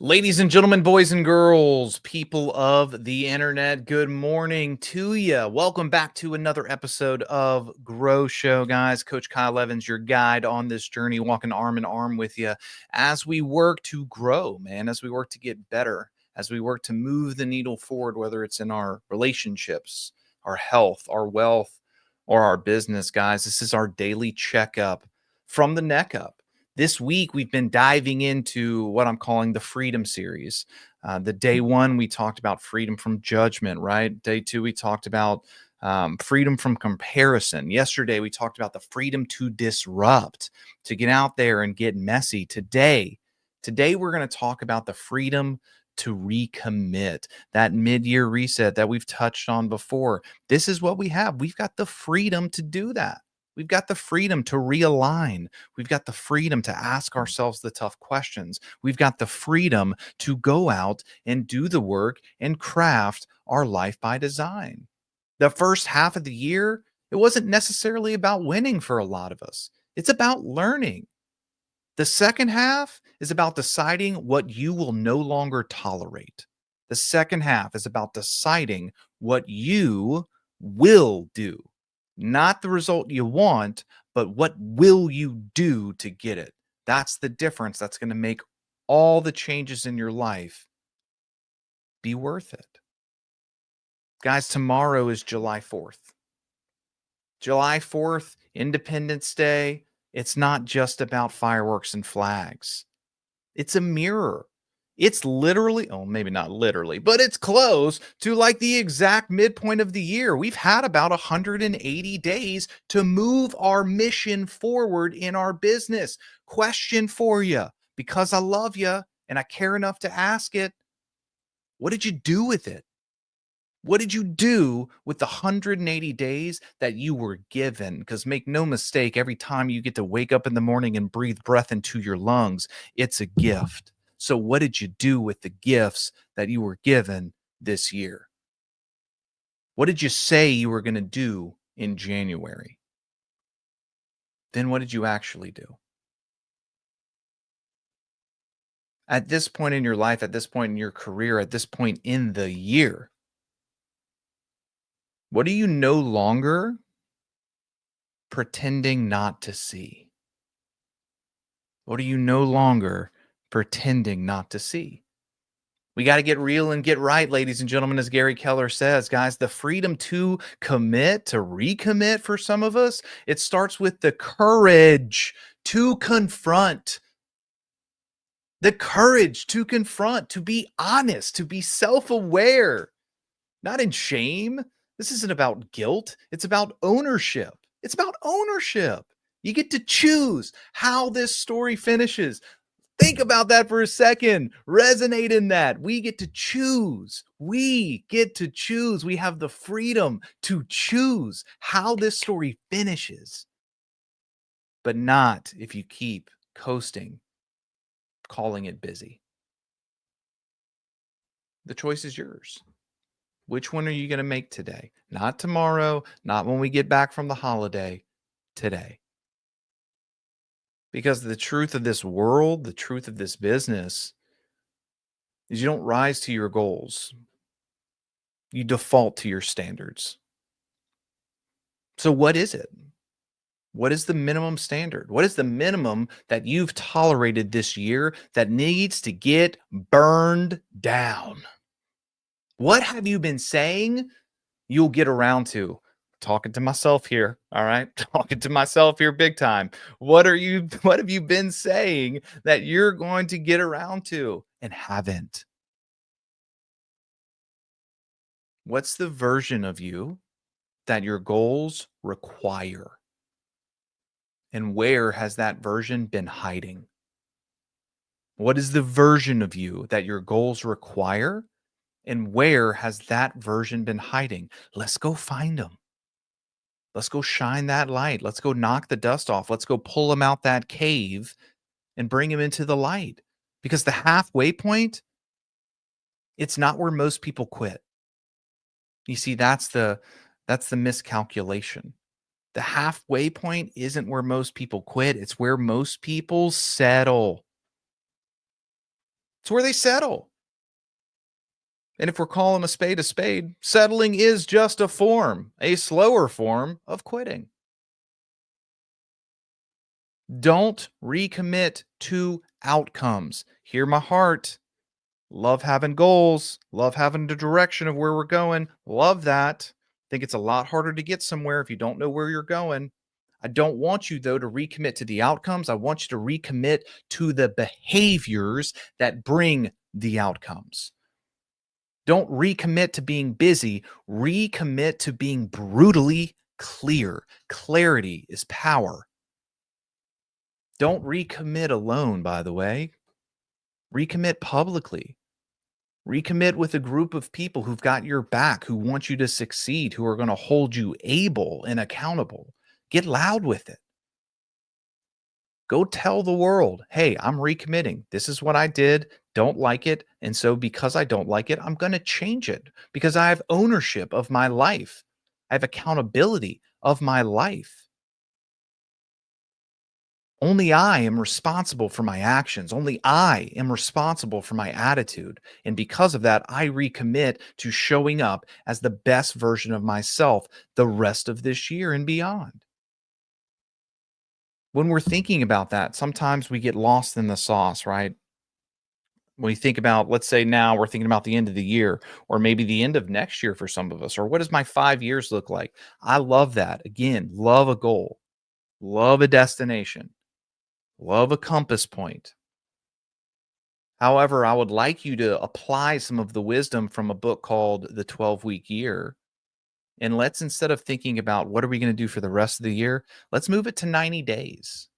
Ladies and gentlemen, boys and girls, people of the internet, good morning to you. Welcome back to another episode of Grow Show, guys. Coach Kyle Evans, your guide on this journey, walking arm in arm with you as we work to grow, man, as we work to get better, as we work to move the needle forward, whether it's in our relationships, our health, our wealth, or our business, guys. This is our daily checkup from the neck up. This week, we've been diving into what I'm calling the Freedom Series. The day one, we talked about freedom from judgment, right? Day two, we talked about freedom from comparison. Yesterday, we talked about the freedom to disrupt, to get out there and get messy. Today, we're going to talk about the freedom to recommit, that mid-year reset that we've touched on before. This is what we have. We've got the freedom to do that. We've got the freedom to realign. We've got the freedom to ask ourselves the tough questions. We've got the freedom to go out and do the work and craft our life by design. The first half of the year, it wasn't necessarily about winning for a lot of us. It's about learning. The second half is about deciding what you will no longer tolerate. The second half is about deciding what you will do. Not the result you want, but what will you do to get it? That's the difference that's going to make all the changes in your life be worth it. Guys, tomorrow is July 4th. July 4th, Independence Day. It's not just about fireworks and flags. It's a mirror. It's literally, oh, maybe not literally, but it's close to like the exact midpoint of the year. We've had about 180 days to move our mission forward in our business. Question for you, because I love you and I care enough to ask it. What did you do with it? What did you do with the 180 days that you were given? Because make no mistake, every time you get to wake up in the morning and breathe breath into your lungs, it's a gift. So what did you do with the gifts that you were given this year? What did you say you were going to do in January? Then what did you actually do? At this point in your life, at this point in your career, at this point in the year, what are you no longer pretending not to see? What are you no longer pretending not to see? We got to get real and get right, ladies and gentlemen, as Gary Keller says, guys, the freedom to commit, to recommit for some of us, it starts with the courage to confront. The courage to confront, to be honest, to be self-aware, not in shame. This isn't about guilt. It's about ownership. It's about ownership. You get to choose how this story finishes. Think about that for a second. Resonate in that. We get to choose. We get to choose. We have the freedom to choose how this story finishes, but not if you keep coasting, calling it busy. The choice is yours. Which one are you going to make today? Not tomorrow, not when we get back from the holiday, today. Because the truth of this world, the truth of this business is you don't rise to your goals. You default to your standards. So what is it? What is the minimum standard? What is the minimum that you've tolerated this year that needs to get burned down? What have you been saying you'll get around to? Talking to myself here, all right? Talking to myself here big time. What have you been saying that you're going to get around to and haven't? What's the version of you that your goals require? And where has that version been hiding? What is the version of you that your goals require? And where has that version been hiding? Let's go find them. Let's go shine that light. Let's go knock the dust off. Let's go pull them out that cave and bring them into the light. Because the halfway point, it's not where most people quit. You see, that's the miscalculation. The halfway point isn't where most people quit. It's where most people settle. It's where they settle. And if we're calling a spade, settling is just a slower form of quitting. Don't recommit to outcomes. Hear my heart. Love having goals, love having the direction of where we're going. Love that. Think it's a lot harder to get somewhere if you don't know where you're going. I don't want you, though, to recommit to the outcomes. I want you to recommit to the behaviors that bring the outcomes. Don't recommit to being busy, recommit to being brutally clear. Clarity is power. Don't recommit alone, by the way. Recommit publicly. Recommit with a group of people who've got your back, who want you to succeed, who are going to hold you able and accountable. Get loud with it. Go tell the world, hey, I'm recommitting. This is what I did. Don't like it. And so because I don't like it, I'm going to change it because I have ownership of my life. I have accountability of my life. Only I am responsible for my actions. Only I am responsible for my attitude. And because of that, I recommit to showing up as the best version of myself the rest of this year and beyond. When we're thinking about that, sometimes we get lost in the sauce, right? When we think about, let's say now we're thinking about the end of the year, or maybe the end of next year for some of us, or what does my 5 years look like? I love that. Again, love a goal, love a destination, love a compass point. However, I would like you to apply some of the wisdom from a book called The 12-Week Year. And let's, instead of thinking about what are we going to do for the rest of the year, let's move it to 90 days.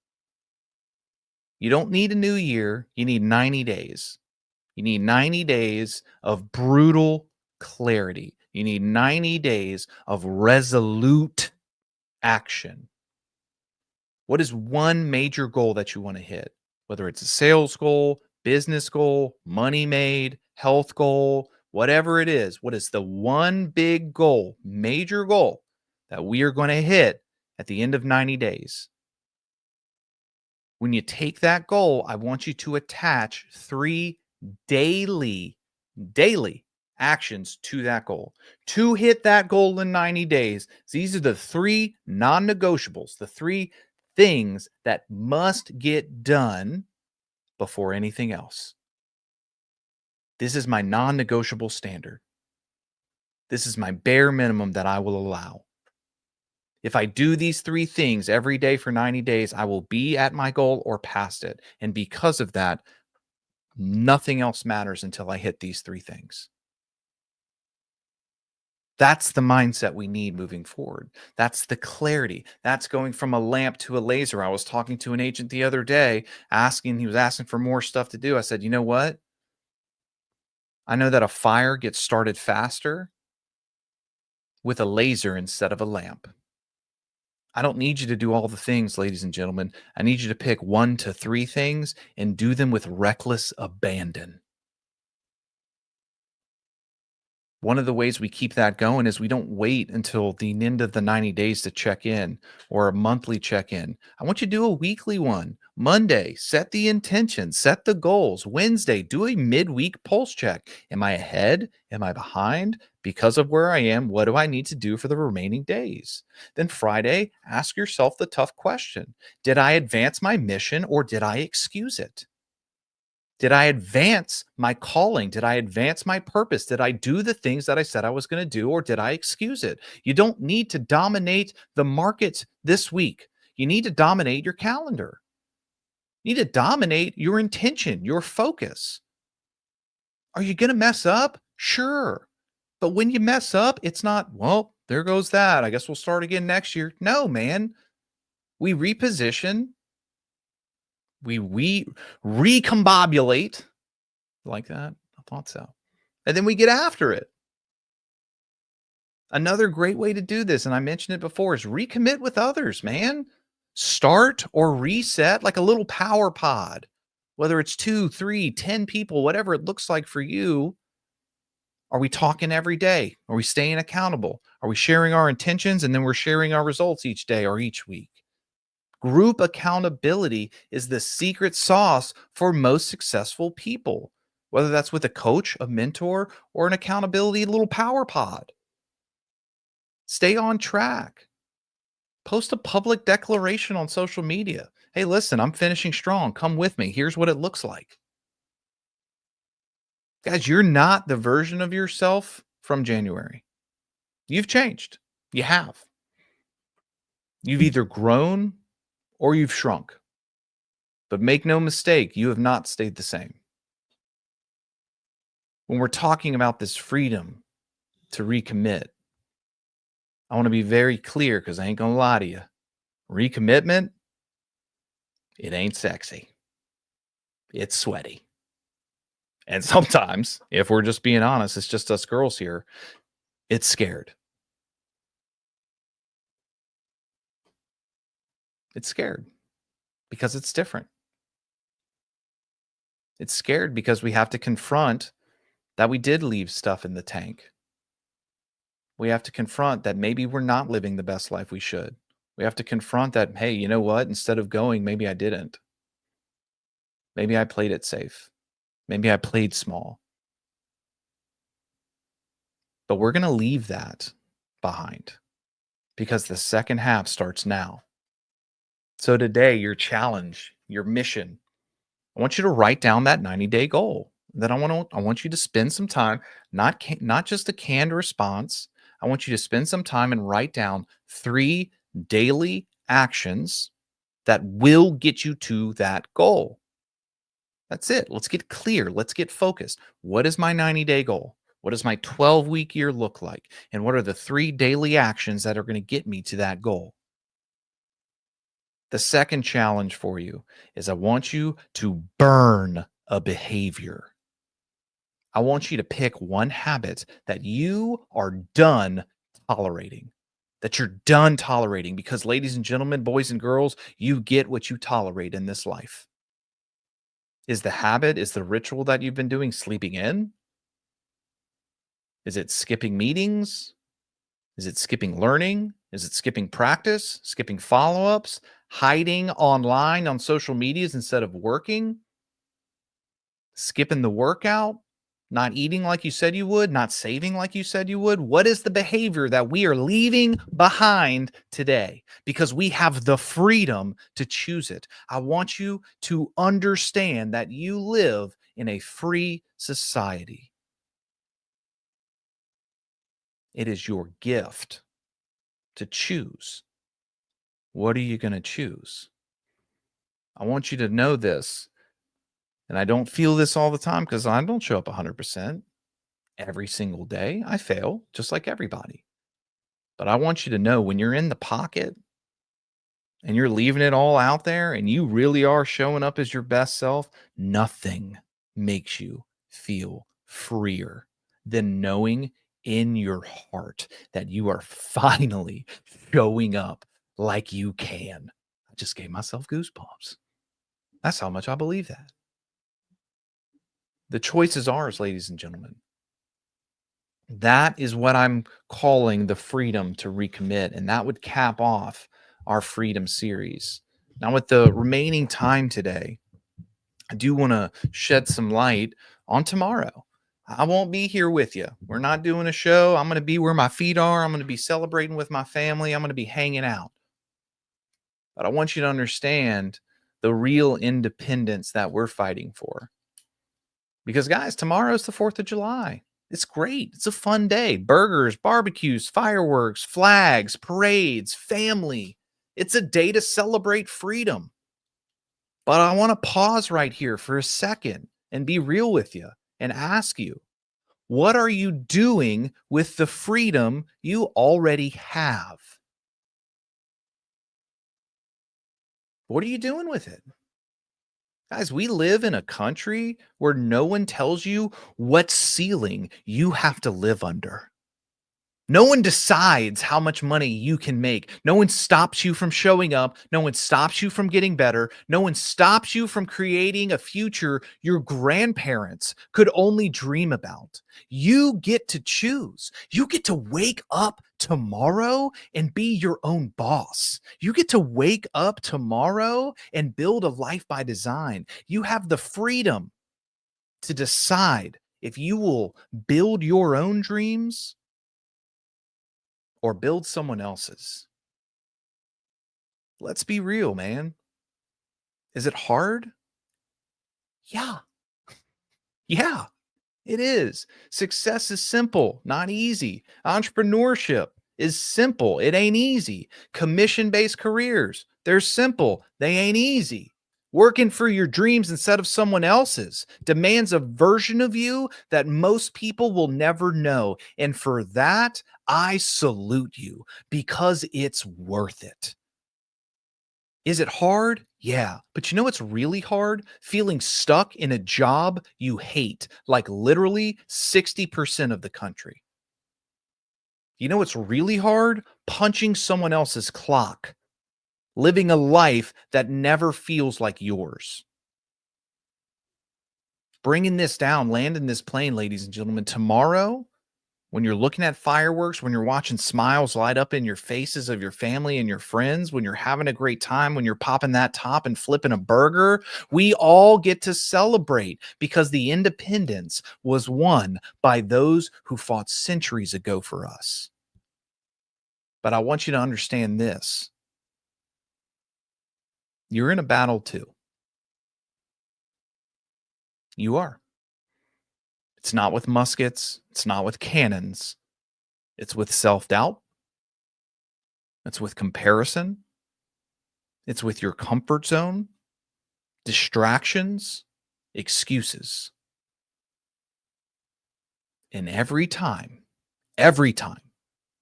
You don't need a new year. You need 90 days. You need 90 days of brutal clarity. You need 90 days of resolute action. What is one major goal that you want to hit? Whether it's a sales goal, business goal, money made, health goal, whatever it is, what is the one big goal, major goal that we are going to hit at the end of 90 days? When you take that goal, I want you to attach 3 daily, daily actions to that goal. To hit that goal in 90 days, these are the 3 non-negotiables, the 3 things that must get done before anything else. This is my non-negotiable standard. This is my bare minimum that I will allow. If I do these 3 things every day for 90 days, I will be at my goal or past it. And because of that, nothing else matters until I hit these 3 things. That's the mindset we need moving forward. That's the clarity. That's going from a lamp to a laser. I was talking to an agent the other day, he was asking for more stuff to do. I said, you know what? I know that a fire gets started faster with a laser instead of a lamp. I don't need you to do all the things, ladies and gentlemen. I need you to pick 1 to 3 things and do them with reckless abandon. One of the ways we keep that going is we don't wait until the end of the 90 days to check in or a monthly check in. I want you to do a weekly one. Monday, set the intention, set the goals. Wednesday, do a midweek pulse check. Am I ahead? Am I behind? Because of where I am, what do I need to do for the remaining days? Then Friday, ask yourself the tough question. Did I advance my mission or did I excuse it? Did I advance my calling? Did I advance my purpose? Did I do the things that I said I was going to do, or did I excuse it? You don't need to dominate the market this week. You need to dominate your calendar. You need to dominate your intention, your focus. Are you going to mess up? Sure. But when you mess up, it's not, well, there goes that. I guess we'll start again next year. No, man. We reposition, we recombobulate. Like that? I thought so. And then we get after it. Another great way to do this, and I mentioned it before, is recommit with others, man. Start or reset like a little power pod, whether it's 2, 3, 10 people, whatever it looks like for you. Are we talking every day? Are we staying accountable? Are we sharing our intentions and then we're sharing our results each day or each week? Group accountability is the secret sauce for most successful people. whether that's with a coach, a mentor, or an accountability little power pod. Stay on track. Post a public declaration on social media. Hey, listen, I'm finishing strong. Come with me. Here's what it looks like. Guys, you're not the version of yourself from January. You've changed. You have. You've either grown or you've shrunk. But make no mistake, you have not stayed the same. When we're talking about this freedom to recommit, I want to be very clear because I ain't going to lie to you. Recommitment, it ain't sexy. It's sweaty. And sometimes, if we're just being honest, it's just us girls here, it's scared. It's scared because it's different. It's scared because we have to confront that we did leave stuff in the tank. We have to confront that maybe we're not living the best life we should. We have to confront that, hey, you know what? Instead of going, maybe I didn't. Maybe I played it safe. Maybe I played small. But we're going to leave that behind because the second half starts now. So today, your challenge, your mission, I want you to write down that 90-day goal. Then I want you to spend some time, not just a canned response. I want you to spend some time and write down 3 daily actions that will get you to that goal. That's it. Let's get clear. Let's get focused. What is my 90-day goal? What does my 12-week year look like? And what are the 3 daily actions that are going to get me to that goal? The second challenge for you is I want you to burn a behavior. I want you to pick one habit that you are done tolerating, because, ladies and gentlemen, boys and girls, you get what you tolerate in this life. Is the ritual that you've been doing sleeping in? Is it skipping meetings? Is it skipping learning? Is it skipping practice, skipping follow-ups, hiding online on social medias instead of working, skipping the workout, not eating like you said you would, not saving like you said you would? What is the behavior that we are leaving behind today? Because we have the freedom to choose it. I want you to understand that you live in a free society. It is your gift to choose. What are you going to choose? I want you to know this. And I don't feel this all the time because I don't show up 100% every single day. I fail just like everybody. But I want you to know when you're in the pocket and you're leaving it all out there and you really are showing up as your best self, nothing makes you feel freer than knowing in your heart that you are finally showing up like you can. I just gave myself goosebumps. That's how much I believe that. The choice is ours, ladies and gentlemen. That is what I'm calling the freedom to recommit. And that would cap off our freedom series. Now, with the remaining time today, I do want to shed some light on tomorrow. I won't be here with you. We're not doing a show. I'm going to be where my feet are. I'm going to be celebrating with my family. I'm going to be hanging out. But I want you to understand the real independence that we're fighting for. Because, guys, tomorrow's the 4th of July. It's great. It's a fun day. Burgers, barbecues, fireworks, flags, parades, family. It's a day to celebrate freedom. But I want to pause right here for a second and be real with you and ask you, what are you doing with the freedom you already have? What are you doing with it? Guys, we live in a country where no one tells you what ceiling you have to live under. No one decides how much money you can make. No one stops you from showing up. No one stops you from getting better. No one stops you from creating a future your grandparents could only dream about. You get to choose. You get to wake up tomorrow and be your own boss. You get to wake up tomorrow and build a life by design. You have the freedom to decide if you will build your own dreams or build someone else's. Let's be real, man. Is it hard? Yeah. Yeah. It is. Success is simple, not easy. Entrepreneurship is simple. It ain't easy. Commission-based careers, they're simple. They ain't easy. Working for your dreams instead of someone else's demands a version of you that most people will never know. And for that, I salute you because it's worth it. Is it hard? Yeah. But you know what's really hard? Feeling stuck in a job you hate, like literally 60% of the country. You know what's really hard? Punching someone else's clock, living a life that never feels like yours. Bringing this down, landing this plane, ladies and gentlemen, tomorrow, when you're looking at fireworks, when you're watching smiles light up in your faces of your family and your friends, when you're having a great time, when you're popping that top and flipping a burger, we all get to celebrate because the independence was won by those who fought centuries ago for us. But I want you to understand this. You're in a battle too. You are. It's not with muskets. It's not with cannons. It's with self-doubt. It's with comparison. It's with your comfort zone, distractions, excuses. And every time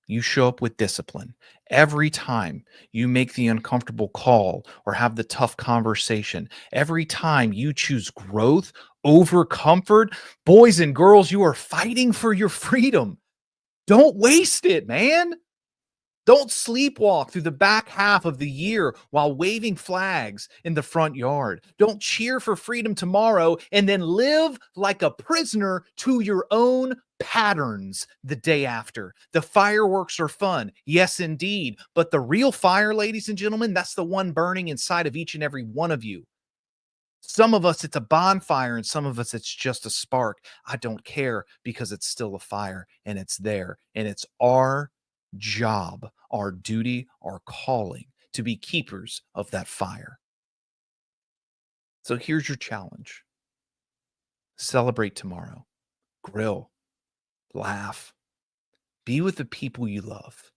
you show up with discipline, every time you make the uncomfortable call or have the tough conversation, every time you choose growth over comfort, boys and girls, you are fighting for your freedom. Don't waste it, man. Don't sleepwalk through the back half of the year while waving flags in the front yard. Don't cheer for freedom tomorrow and then live like a prisoner to your own patterns the day after. The fireworks are fun. Yes, indeed. But the real fire, ladies and gentlemen, that's the one burning inside of each and every one of you. Some of us, it's a bonfire, and some of us, it's just a spark. I don't care because it's still a fire and it's there. And it's our job, our duty, our calling to be keepers of that fire. So here's your challenge. Celebrate tomorrow. Grill. Laugh. Be with the people you love.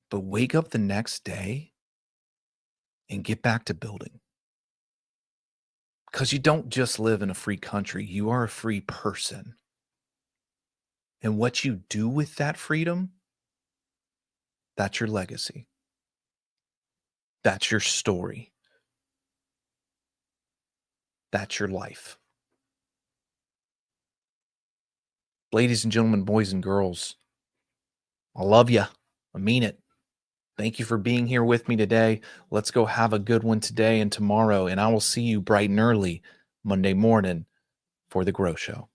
But wake up the next day and get back to building. Because you don't just live in a free country, you are a free person. And what you do with that freedom, that's your legacy. That's your story. That's your life. Ladies and gentlemen, boys and girls, I love you. I mean it. Thank you for being here with me today. Let's go have a good one today and tomorrow, and I will see you bright and early Monday morning for the G.R.O.W. Show.